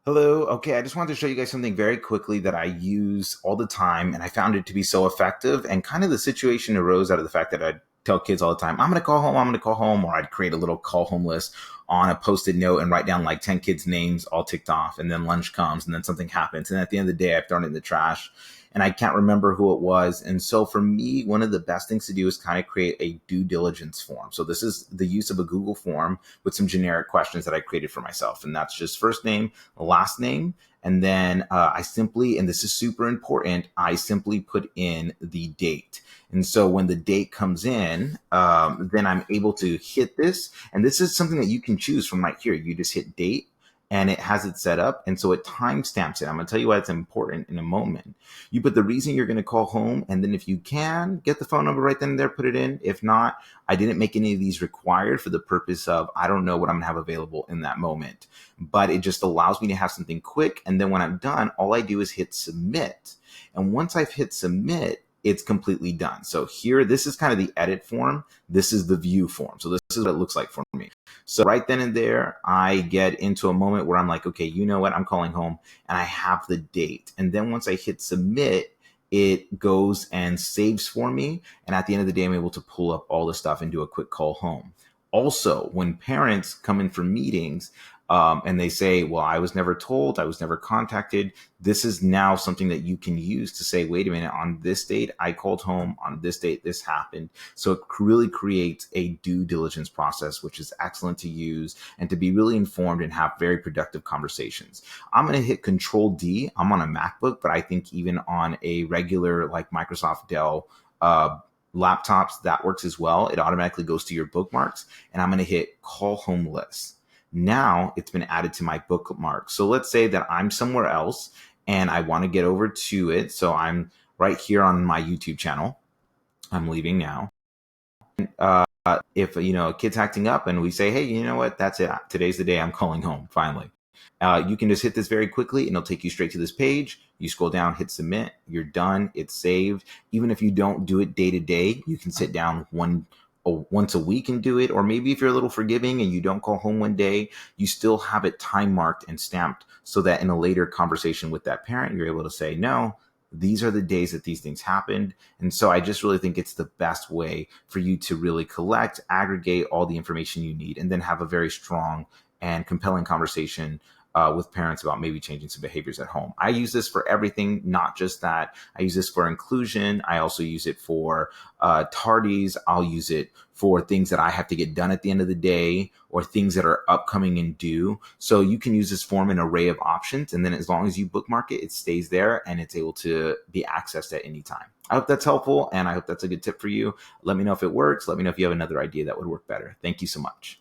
Hello. Okay, I just wanted to show you guys something very quickly that I use all the time, and I found it to be so effective. And kind of the situation arose out of the fact that I'd tell kids all the time, I'm going to call home, I'm going to call home, or I'd create a little call home list on a post it note and write down like 10 kids' names all ticked off. And then lunch comes, and then something happens. And at the end of the day, I've thrown it in the trash. And I can't remember who it was. And so for me, one of the best things to do is kind of create a due diligence form. So this is the use of a Google form with some generic questions that I created for myself. And that's just first name, last name. And then I simply, and this is super important, I simply put in the date. And so when the date comes in, then I'm able to hit this. And this is something that you can choose from right here. You just hit date and it has it set up. And so it timestamps it. I'm going to tell you why it's important in a moment. You put the reason you're going to call home. And then if you can get the phone number right then and there, put it in. If not, I didn't make any of these required for the purpose of, I don't know what I'm going to have available in that moment, but it just allows me to have something quick. And then when I'm done, all I do is hit submit. And once I've hit submit, it's completely done. So here, this is kind of the edit form. This is the view form. So this is what it looks like for me. So right then and there, I get into a moment where I'm like, okay, you know what? I'm calling home and I have the date. And then once I hit submit, it goes and saves for me. And at the end of the day, I'm able to pull up all the stuff and do a quick call home. Also, when parents come in for meetings, and they say, well, I was never told, I was never contacted. This is now something that you can use to say, wait a minute, on this date, I called home, on this date, this happened. So it really creates a due diligence process, which is excellent to use and to be really informed and have very productive conversations. I'm going to hit Control D. I'm on a MacBook, but I think even on a regular like Microsoft Dell laptops, that works as well. It automatically goes to your bookmarks, and I'm going to hit Call Home List. Now it's been added to my bookmark. So let's say that I'm somewhere else and I want to get over to it. So I'm right here on my YouTube channel. I'm leaving now. If a kid's acting up and we say, hey, you know what? That's it. Today's the day I'm calling home. Finally, you can just hit this very quickly and it'll take you straight to this page. You scroll down, hit submit. You're done. It's saved. Even if you don't do it day to day, you can sit down once a week and do it. Or maybe if you're a little forgiving and you don't call home one day, you still have it time marked and stamped so that in a later conversation with that parent, you're able to say, no, these are the days that these things happened. And so I just really think it's the best way for you to really collect, aggregate all the information you need, and then have a very strong and compelling conversation with parents about maybe changing some behaviors at home. I use this for everything, not just that. I use this for inclusion. I also use it for tardies. I'll use it for things that I have to get done at the end of the day or things that are upcoming and due. So you can use this form an array of options. And then as long as you bookmark it, it stays there and it's able to be accessed at any time. I hope that's helpful and I hope that's a good tip for you. Let me know if it works. Let me know if you have another idea that would work better. Thank you so much.